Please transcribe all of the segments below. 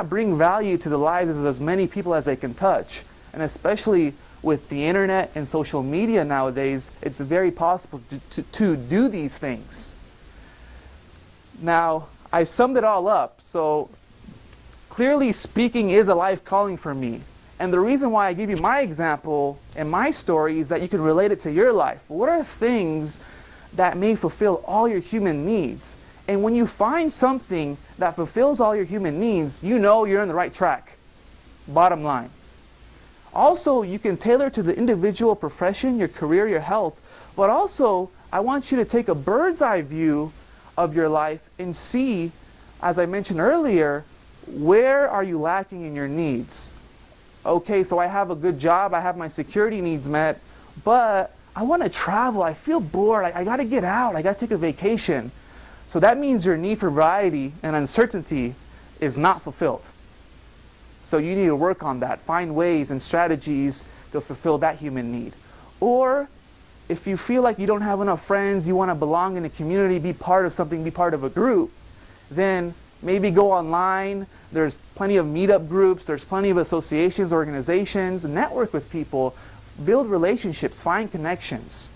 bring value to the lives of as many people as they can touch. And especially with the internet and social media nowadays, it's very possible to do these things. Now, I summed it all up. So clearly speaking is a life calling for me. And the reason why I give you my example and my story is that you can relate it to your life. What are things that may fulfill all your human needs? And when you find something that fulfills all your human needs, you know you're on the right track. Bottom line. Also, you can tailor to the individual profession, your career, your health. But also, I want you to take a bird's eye view of your life and see, as I mentioned earlier, where are you lacking in your needs? Okay, so I have a good job, I have my security needs met, but I want to travel, I feel bored, I got to get out, I got to take a vacation. So that means your need for variety and uncertainty is not fulfilled. So you need to work on that. Find ways and strategies to fulfill that human need. Or if you feel like you don't have enough friends, you want to belong in a community, be part of something, be part of a group, then maybe go online. There's plenty of meetup groups, there's plenty of associations, organizations, network with people, build relationships, find connections.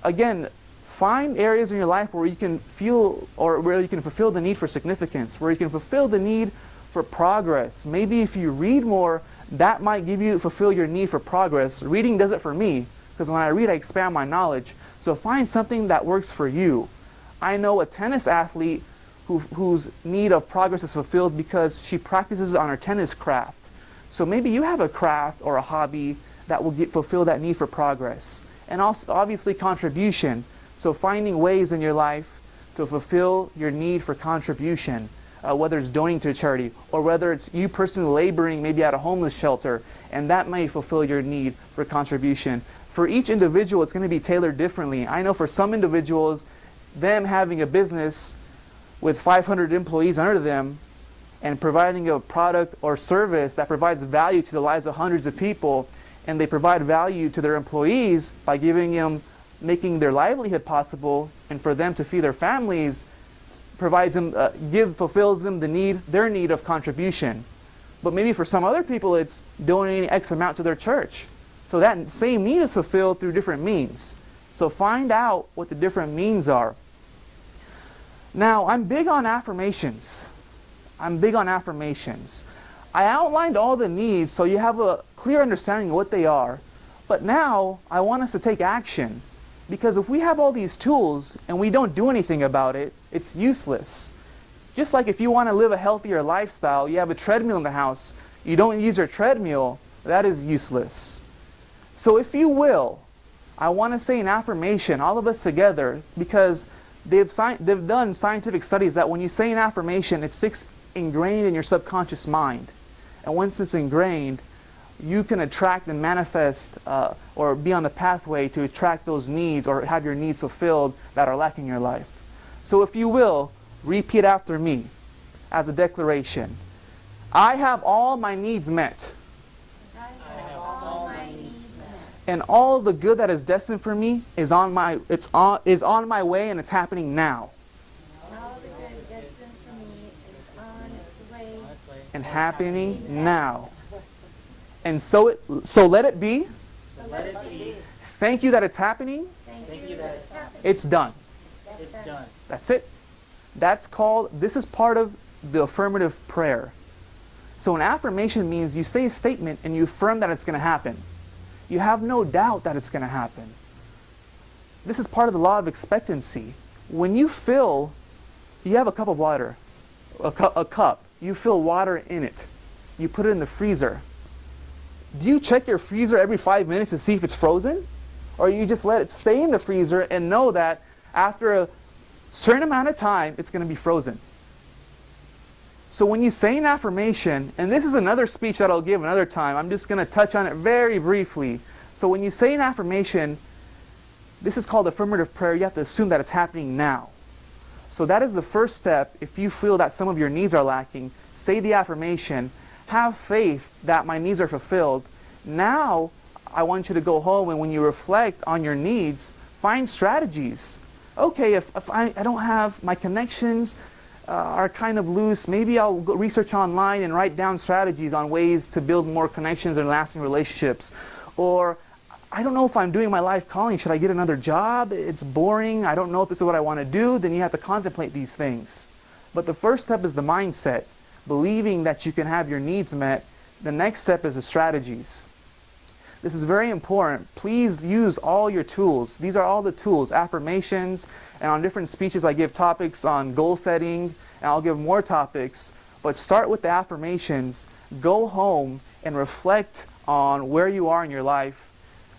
Again, find areas in your life where you can feel, or where you can fulfill the need for significance, where you can fulfill the need for progress. Maybe if you read more, that might fulfill your need for progress. Reading does it for me, because when I read, I expand my knowledge. So find something that works for you. I know a tennis athlete whose need of progress is fulfilled because she practices on her tennis craft. So maybe you have a craft or a hobby that will fulfill that need for progress. And also, obviously, contribution. So finding ways in your life to fulfill your need for contribution, whether it's donating to a charity or whether it's you personally laboring maybe at a homeless shelter, and that may fulfill your need for contribution. For each individual, it's going to be tailored differently. I know for some individuals, them having a business with 500 employees under them and providing a product or service that provides value to the lives of hundreds of people, and they provide value to their employees by making their livelihood possible, and for them to feed their families, fulfills them their need of contribution. But maybe for some other people, it's donating X amount to their church. So that same need is fulfilled through different means. So find out what the different means are. Now, I'm big on affirmations. I outlined all the needs so you have a clear understanding of what they are. But now, I want us to take action. Because if we have all these tools and we don't do anything about it, it's useless. Just like if you want to live a healthier lifestyle, you have a treadmill in the house, you don't use your treadmill, that is useless. So if you will, I want to say an affirmation, all of us together, because they've done scientific studies that when you say an affirmation, it sticks ingrained in your subconscious mind. And once it's ingrained, you can attract and manifest or be on the pathway to attract those needs or have your needs fulfilled that are lacking in your life. So if you will, repeat after me as a declaration. I have all my needs met. And all the good that is destined for me is on my way, and it's happening now. All the good destined for me is on its way and happening now. And so let it be. So let it be. Thank you that it's happening. Thank you that it's happening. It's done. It's done. That's it. This is part of the affirmative prayer. So an affirmation means you say a statement and you affirm that it's going to happen. You have no doubt that it's going to happen. This is part of the law of expectancy. When you have a cup of water, a cup, you fill water in it. You put it in the freezer. Do you check your freezer every 5 minutes to see if it's frozen? Or you just let it stay in the freezer and know that after a certain amount of time, it's going to be frozen? So when you say an affirmation, and this is another speech that I'll give another time, I'm just going to touch on it very briefly. So when you say an affirmation, this is called affirmative prayer. You have to assume that it's happening now. So that is the first step. If you feel that some of your needs are lacking, say the affirmation. Have faith that my needs are fulfilled. Now, I want you to go home, and when you reflect on your needs, find strategies. Okay, if I don't have my connections, are kind of loose, maybe I'll go research online and write down strategies on ways to build more connections and lasting relationships. Or I don't know if I'm doing my life calling. Should I get another job? It's boring. I don't know if this is what I want to do. Then you have to contemplate these things. But the first step is the mindset, believing that you can have your needs met. The next step is the strategies. This is very important. Please use all your tools. These are all the tools, affirmations, and on different speeches I give topics on goal setting, and I'll give more topics. But start with the affirmations, go home and reflect on where you are in your life,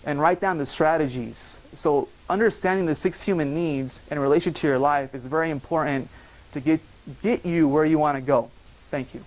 and write down the strategies. So understanding the 6 human needs in relation to your life is very important to get you where you want to go. Thank you.